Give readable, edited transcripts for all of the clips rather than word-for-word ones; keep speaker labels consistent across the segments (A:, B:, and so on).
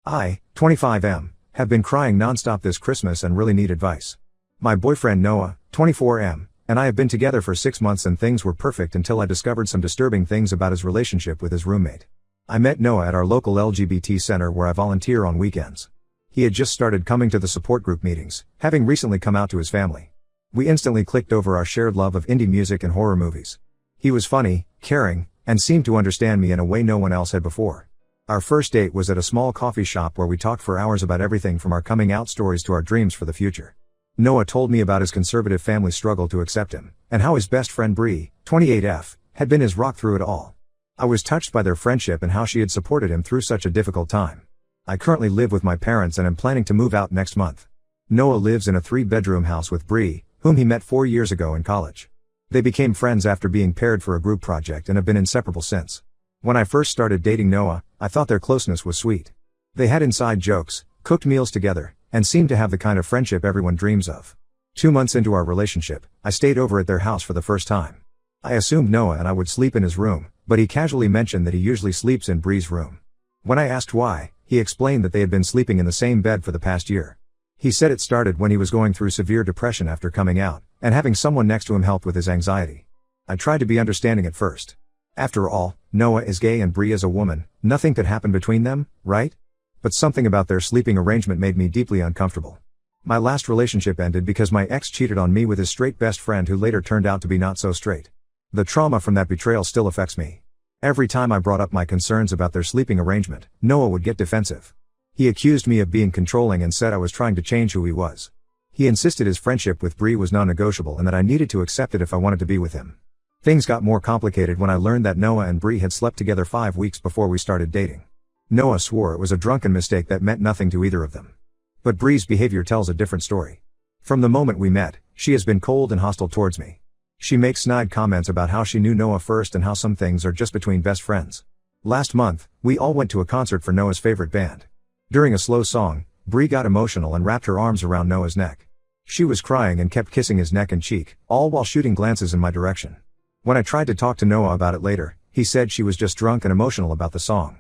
A: I, 25M, have been crying nonstop this Christmas and really need advice. My boyfriend Noah, 24M, and I have been together for 6 months and things were perfect until I discovered some disturbing things about his relationship with his roommate. I met Noah at our local LGBT center where I volunteer on weekends. He had just started coming to the support group meetings, having recently come out to his family. We instantly clicked over our shared love of indie music and horror movies. He was funny, caring, and seemed to understand me in a way no one else had before. Our first date was at a small coffee shop where we talked for hours about everything from our coming out stories to our dreams for the future. Noah told me about his conservative family struggle to accept him, and how his best friend Bree, 28F, had been his rock through it all. I was touched by their friendship and how she had supported him through such a difficult time. I currently live with my parents and am planning to move out next month. Noah lives in a 3-bedroom house with Bree, whom he met 4 years ago in college. They became friends after being paired for a group project and have been inseparable since. When I first started dating Noah, I thought their closeness was sweet. They had inside jokes, cooked meals together, and seemed to have the kind of friendship everyone dreams of. 2 months into our relationship, I stayed over at their house for the first time. I assumed Noah and I would sleep in his room, but he casually mentioned that he usually sleeps in Bree's room. When I asked why, he explained that they had been sleeping in the same bed for the past year. He said it started when he was going through severe depression after coming out, and having someone next to him helped with his anxiety. I tried to be understanding at first. After all, Noah is gay and Bree is a woman, nothing could happen between them, right? But something about their sleeping arrangement made me deeply uncomfortable. My last relationship ended because my ex cheated on me with his straight best friend who later turned out to be not so straight. The trauma from that betrayal still affects me. Every time I brought up my concerns about their sleeping arrangement, Noah would get defensive. He accused me of being controlling and said I was trying to change who he was. He insisted his friendship with Bree was non-negotiable and that I needed to accept it if I wanted to be with him. Things got more complicated when I learned that Noah and Bree had slept together 5 weeks before we started dating. Noah swore it was a drunken mistake that meant nothing to either of them. But Bree's behavior tells a different story. From the moment we met, she has been cold and hostile towards me. She makes snide comments about how she knew Noah first and how some things are just between best friends. Last month, we all went to a concert for Noah's favorite band. During a slow song, Bree got emotional and wrapped her arms around Noah's neck. She was crying and kept kissing his neck and cheek, all while shooting glances in my direction. When I tried to talk to Noah about it later, he said she was just drunk and emotional about the song.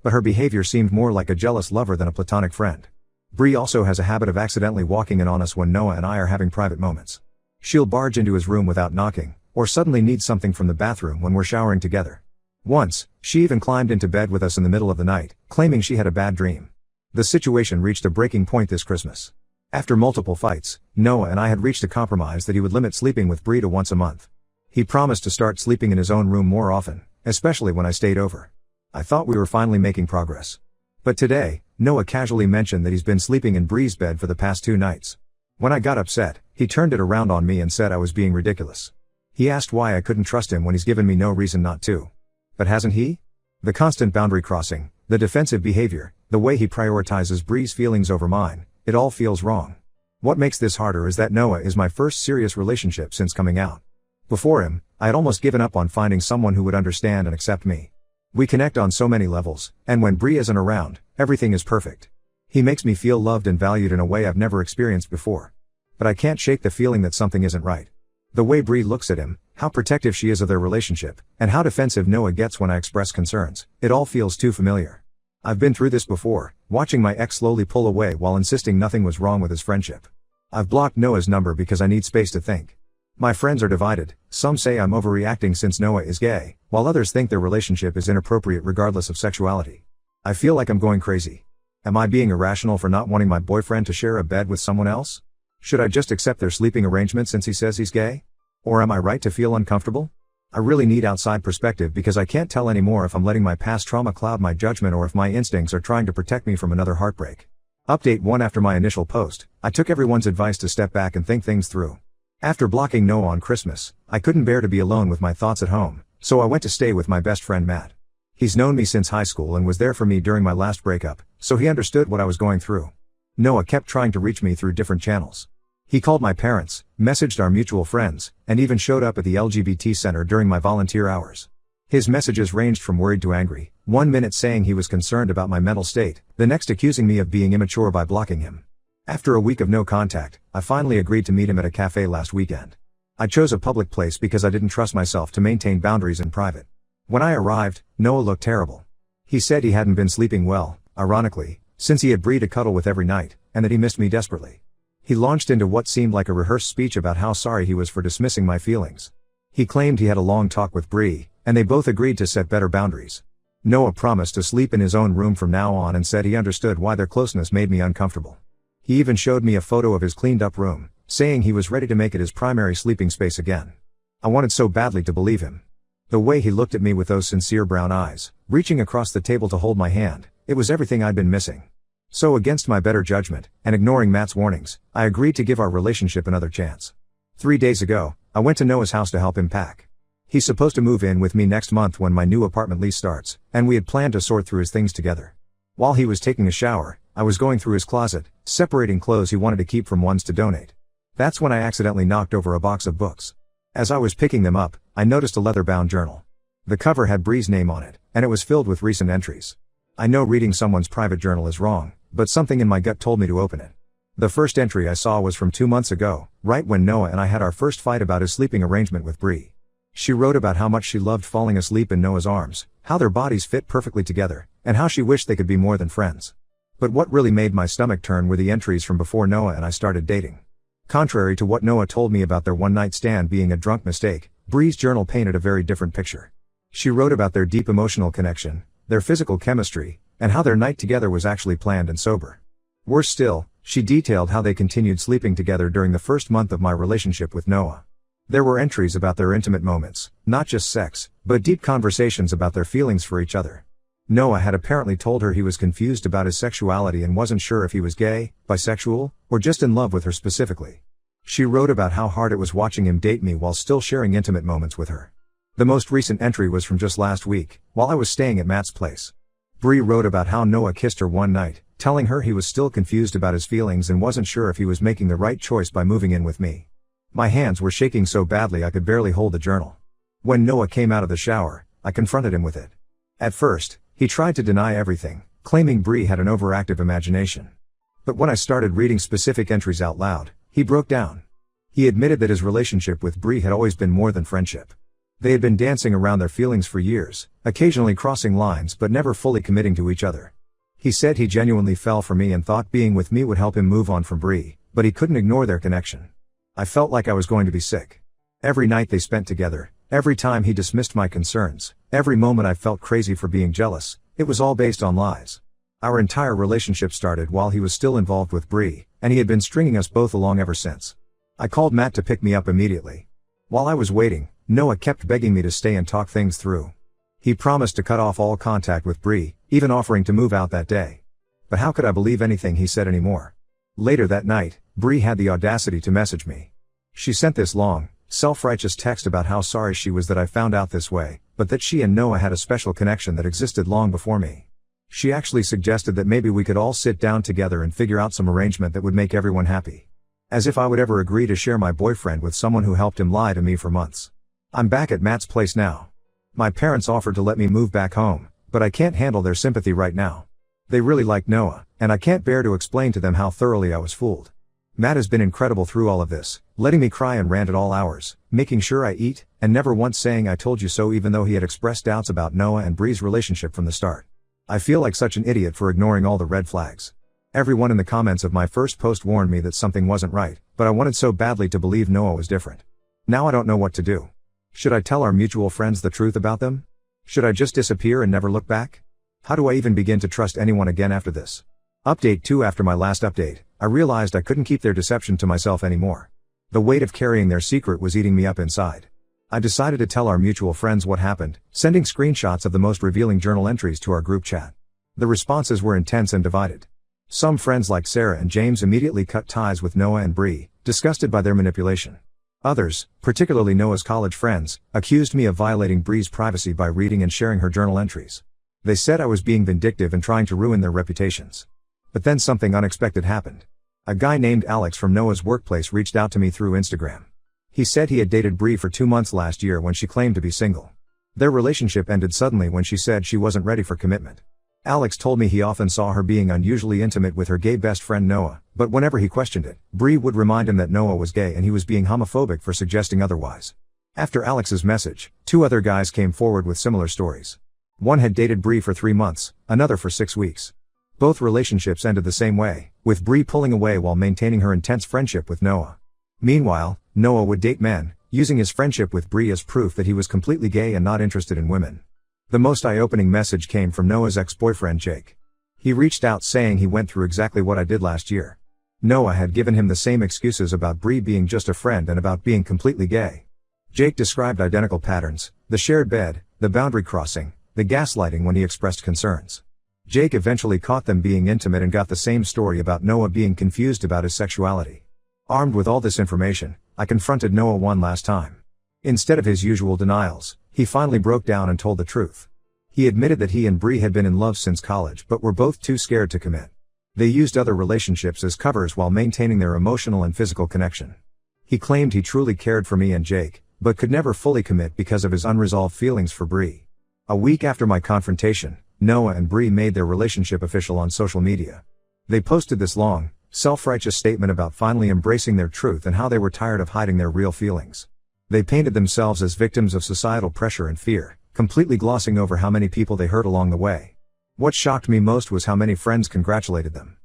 A: But her behavior seemed more like a jealous lover than a platonic friend. Bree also has a habit of accidentally walking in on us when Noah and I are having private moments. She'll barge into his room without knocking, or suddenly need something from the bathroom when we're showering together. Once, she even climbed into bed with us in the middle of the night, claiming she had a bad dream. The situation reached a breaking point this Christmas. After multiple fights, Noah and I had reached a compromise that he would limit sleeping with Bree to once a month. He promised to start sleeping in his own room more often, especially when I stayed over. I thought we were finally making progress. But today, Noah casually mentioned that he's been sleeping in Bree's bed for the past 2 nights. When I got upset, he turned it around on me and said I was being ridiculous. He asked why I couldn't trust him when he's given me no reason not to. But hasn't he? The constant boundary crossing, the defensive behavior, the way he prioritizes Bree's feelings over mine, it all feels wrong. What makes this harder is that Noah is my first serious relationship since coming out. Before him, I had almost given up on finding someone who would understand and accept me. We connect on so many levels, and when Bree isn't around, everything is perfect. He makes me feel loved and valued in a way I've never experienced before. But I can't shake the feeling that something isn't right. The way Bree looks at him, how protective she is of their relationship, and how defensive Noah gets when I express concerns, it all feels too familiar. I've been through this before, watching my ex slowly pull away while insisting nothing was wrong with his friendship. I've blocked Noah's number because I need space to think. My friends are divided, some say I'm overreacting since Noah is gay, while others think their relationship is inappropriate regardless of sexuality. I feel like I'm going crazy. Am I being irrational for not wanting my boyfriend to share a bed with someone else? Should I just accept their sleeping arrangement since he says he's gay? Or am I right to feel uncomfortable? I really need outside perspective because I can't tell anymore if I'm letting my past trauma cloud my judgment or if my instincts are trying to protect me from another heartbreak. Update 1. After my initial post, I took everyone's advice to step back and think things through. After blocking Noah on Christmas, I couldn't bear to be alone with my thoughts at home, so I went to stay with my best friend Matt. He's known me since high school and was there for me during my last breakup, so he understood what I was going through. Noah kept trying to reach me through different channels. He called my parents, messaged our mutual friends, and even showed up at the LGBT center during my volunteer hours. His messages ranged from worried to angry, 1 minute saying he was concerned about my mental state, the next accusing me of being immature by blocking him. After a week of no contact, I finally agreed to meet him at a cafe last weekend. I chose a public place because I didn't trust myself to maintain boundaries in private. When I arrived, Noah looked terrible. He said he hadn't been sleeping well, ironically, since he had Bree to cuddle with every night, and that he missed me desperately. He launched into what seemed like a rehearsed speech about how sorry he was for dismissing my feelings. He claimed he had a long talk with Bree, and they both agreed to set better boundaries. Noah promised to sleep in his own room from now on and said he understood why their closeness made me uncomfortable. He even showed me a photo of his cleaned up room, saying he was ready to make it his primary sleeping space again. I wanted so badly to believe him. The way he looked at me with those sincere brown eyes, reaching across the table to hold my hand, it was everything I'd been missing. So against my better judgment, and ignoring Matt's warnings, I agreed to give our relationship another chance. 3 days ago, I went to Noah's house to help him pack. He's supposed to move in with me next month when my new apartment lease starts, and we had planned to sort through his things together. While he was taking a shower, I was going through his closet, separating clothes he wanted to keep from ones to donate. That's when I accidentally knocked over a box of books. As I was picking them up, I noticed a leather-bound journal. The cover had Bree's name on it, and it was filled with recent entries. I know reading someone's private journal is wrong, but something in my gut told me to open it. The first entry I saw was from 2 months ago, right when Noah and I had our first fight about his sleeping arrangement with Bree. She wrote about how much she loved falling asleep in Noah's arms, how their bodies fit perfectly together, and how she wished they could be more than friends. But what really made my stomach turn were the entries from before Noah and I started dating. Contrary to what Noah told me about their one-night stand being a drunk mistake, Bree's journal painted a very different picture. She wrote about their deep emotional connection, their physical chemistry, and how their night together was actually planned and sober. Worse still, she detailed how they continued sleeping together during the first month of my relationship with Noah. There were entries about their intimate moments, not just sex, but deep conversations about their feelings for each other. Noah had apparently told her he was confused about his sexuality and wasn't sure if he was gay, bisexual, or just in love with her specifically. She wrote about how hard it was watching him date me while still sharing intimate moments with her. The most recent entry was from just last week, while I was staying at Matt's place. Bree wrote about how Noah kissed her one night, telling her he was still confused about his feelings and wasn't sure if he was making the right choice by moving in with me. My hands were shaking so badly I could barely hold the journal. When Noah came out of the shower, I confronted him with it. At first, he tried to deny everything, claiming Bree had an overactive imagination. But when I started reading specific entries out loud, he broke down. He admitted that his relationship with Bree had always been more than friendship. They had been dancing around their feelings for years, occasionally crossing lines but never fully committing to each other. He said he genuinely fell for me and thought being with me would help him move on from Bree, but he couldn't ignore their connection. I felt like I was going to be sick. Every night they spent together, every time he dismissed my concerns, every moment I felt crazy for being jealous, it was all based on lies. Our entire relationship started while he was still involved with Bree, and he had been stringing us both along ever since. I called Matt to pick me up immediately. While I was waiting, Noah kept begging me to stay and talk things through. He promised to cut off all contact with Bree, even offering to move out that day. But how could I believe anything he said anymore? Later that night, Bree had the audacity to message me. She sent this long, self-righteous text about how sorry she was that I found out this way, but that she and Noah had a special connection that existed long before me. She actually suggested that maybe we could all sit down together and figure out some arrangement that would make everyone happy. As if I would ever agree to share my boyfriend with someone who helped him lie to me for months. I'm back at Matt's place now. My parents offered to let me move back home, but I can't handle their sympathy right now. They really like Noah, and I can't bear to explain to them how thoroughly I was fooled. Matt has been incredible through all of this, letting me cry and rant at all hours, making sure I eat, and never once saying I told you so even though he had expressed doubts about Noah and Bree's relationship from the start. I feel like such an idiot for ignoring all the red flags. Everyone in the comments of my first post warned me that something wasn't right, but I wanted so badly to believe Noah was different. Now I don't know what to do. Should I tell our mutual friends the truth about them? Should I just disappear and never look back? How do I even begin to trust anyone again after this? Update 2. After my last update, I realized I couldn't keep their deception to myself anymore. The weight of carrying their secret was eating me up inside. I decided to tell our mutual friends what happened, sending screenshots of the most revealing journal entries to our group chat. The responses were intense and divided. Some friends like Sarah and James immediately cut ties with Noah and Bree, disgusted by their manipulation. Others, particularly Noah's college friends, accused me of violating Bree's privacy by reading and sharing her journal entries. They said I was being vindictive and trying to ruin their reputations. But then something unexpected happened. A guy named Alex from Noah's workplace reached out to me through Instagram. He said he had dated Bree for 2 months last year when she claimed to be single. Their relationship ended suddenly when she said she wasn't ready for commitment. Alex told me he often saw her being unusually intimate with her gay best friend Noah, but whenever he questioned it, Bree would remind him that Noah was gay and he was being homophobic for suggesting otherwise. After Alex's message, 2 other guys came forward with similar stories. One had dated Bree for 3 months, another for 6 weeks. Both relationships ended the same way, with Bree pulling away while maintaining her intense friendship with Noah. Meanwhile, Noah would date men, using his friendship with Bree as proof that he was completely gay and not interested in women. The most eye-opening message came from Noah's ex-boyfriend Jake. He reached out saying he went through exactly what I did last year. Noah had given him the same excuses about Bree being just a friend and about being completely gay. Jake described identical patterns: the shared bed, the boundary crossing, the gaslighting when he expressed concerns. Jake eventually caught them being intimate and got the same story about Noah being confused about his sexuality. Armed with all this information, I confronted Noah one last time. Instead of his usual denials, he finally broke down and told the truth. He admitted that he and Bree had been in love since college but were both too scared to commit. They used other relationships as covers while maintaining their emotional and physical connection. He claimed he truly cared for me and Jake, but could never fully commit because of his unresolved feelings for Bree. A week after my confrontation, Noah and Bree made their relationship official on social media. They posted this long, self-righteous statement about finally embracing their truth and how they were tired of hiding their real feelings. They painted themselves as victims of societal pressure and fear, completely glossing over how many people they hurt along the way. What shocked me most was how many friends congratulated them.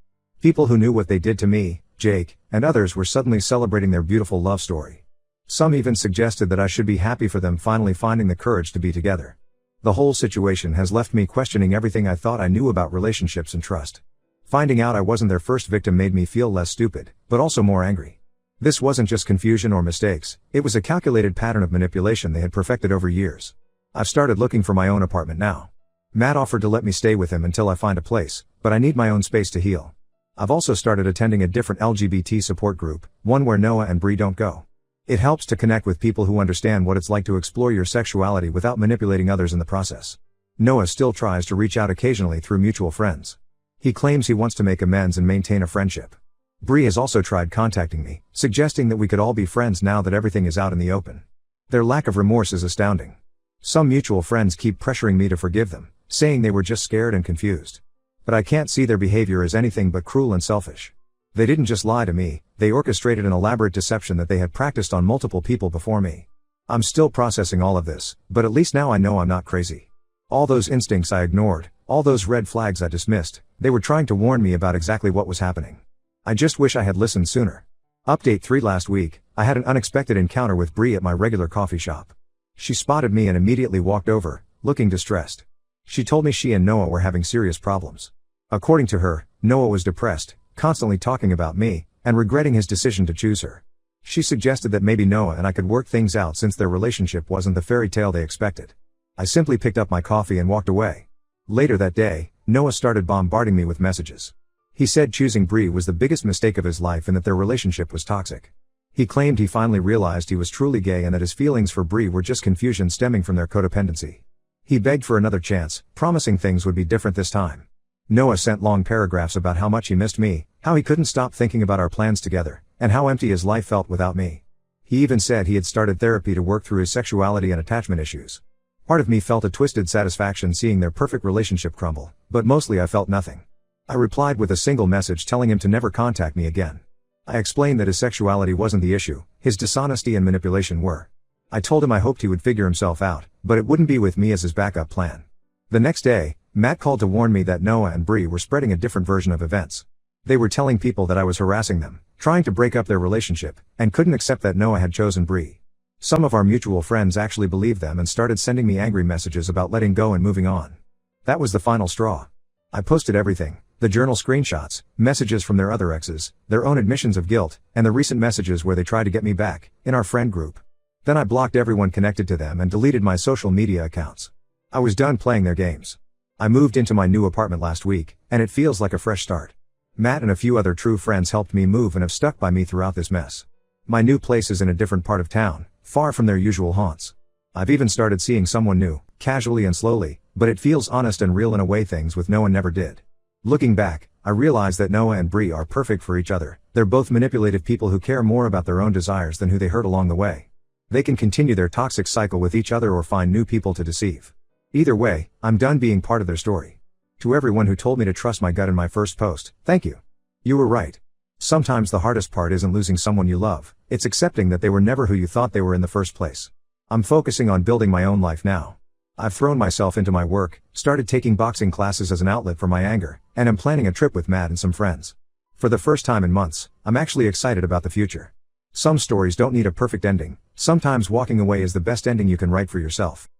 A: People who knew what they did to me, Jake, and others were suddenly celebrating their beautiful love story. Some even suggested that I should be happy for them finally finding the courage to be together. The whole situation has left me questioning everything I thought I knew about relationships and trust. Finding out I wasn't their first victim made me feel less stupid, but also more angry. This wasn't just confusion or mistakes, it was a calculated pattern of manipulation they had perfected over years. I've started looking for my own apartment now. Matt offered to let me stay with him until I find a place, but I need my own space to heal. I've also started attending a different LGBT support group, one where Noah and Bree don't go. It helps to connect with people who understand what it's like to explore your sexuality without manipulating others in the process. Noah still tries to reach out occasionally through mutual friends. He claims he wants to make amends and maintain a friendship. Bree has also tried contacting me, suggesting that we could all be friends now that everything is out in the open. Their lack of remorse is astounding. Some mutual friends keep pressuring me to forgive them, saying they were just scared and confused. But I can't see their behavior as anything but cruel and selfish. They didn't just lie to me, they orchestrated an elaborate deception that they had practiced on multiple people before me. I'm still processing all of this, but at least now I know I'm not crazy. All those instincts I ignored, all those red flags I dismissed, they were trying to warn me about exactly what was happening. I just wish I had listened sooner. Update 3: last week, I had an unexpected encounter with Bree at my regular coffee shop. She spotted me and immediately walked over, looking distressed. She told me she and Noah were having serious problems. According to her, Noah was depressed, constantly talking about me, and regretting his decision to choose her. She suggested that maybe Noah and I could work things out since their relationship wasn't the fairy tale they expected. I simply picked up my coffee and walked away. Later that day, Noah started bombarding me with messages. He said choosing Bree was the biggest mistake of his life and that their relationship was toxic. He claimed he finally realized he was truly gay and that his feelings for Bree were just confusion stemming from their codependency. He begged for another chance, promising things would be different this time. Noah sent long paragraphs about how much he missed me, how he couldn't stop thinking about our plans together, and how empty his life felt without me. He even said he had started therapy to work through his sexuality and attachment issues. Part of me felt a twisted satisfaction seeing their perfect relationship crumble, but mostly I felt nothing. I replied with a single message telling him to never contact me again. I explained that his sexuality wasn't the issue, his dishonesty and manipulation were. I told him I hoped he would figure himself out, but it wouldn't be with me as his backup plan. The next day, Matt called to warn me that Noah and Bree were spreading a different version of events. They were telling people that I was harassing them, trying to break up their relationship, and couldn't accept that Noah had chosen Bree. Some of our mutual friends actually believed them and started sending me angry messages about letting go and moving on. That was the final straw. I posted everything: the journal screenshots, messages from their other exes, their own admissions of guilt, and the recent messages where they tried to get me back, in our friend group. Then I blocked everyone connected to them and deleted my social media accounts. I was done playing their games. I moved into my new apartment last week, and it feels like a fresh start. Matt and a few other true friends helped me move and have stuck by me throughout this mess. My new place is in a different part of town, far from their usual haunts. I've even started seeing someone new, casually and slowly, but it feels honest and real in a way things with Noah never did. Looking back, I realize that Noah and Bree are perfect for each other. They're both manipulative people who care more about their own desires than who they hurt along the way. They can continue their toxic cycle with each other or find new people to deceive. Either way, I'm done being part of their story. To everyone who told me to trust my gut in my first post, thank you. You were right. Sometimes the hardest part isn't losing someone you love, it's accepting that they were never who you thought they were in the first place. I'm focusing on building my own life now. I've thrown myself into my work, started taking boxing classes as an outlet for my anger, and am planning a trip with Matt and some friends. For the first time in months, I'm actually excited about the future. Some stories don't need a perfect ending, sometimes walking away is the best ending you can write for yourself.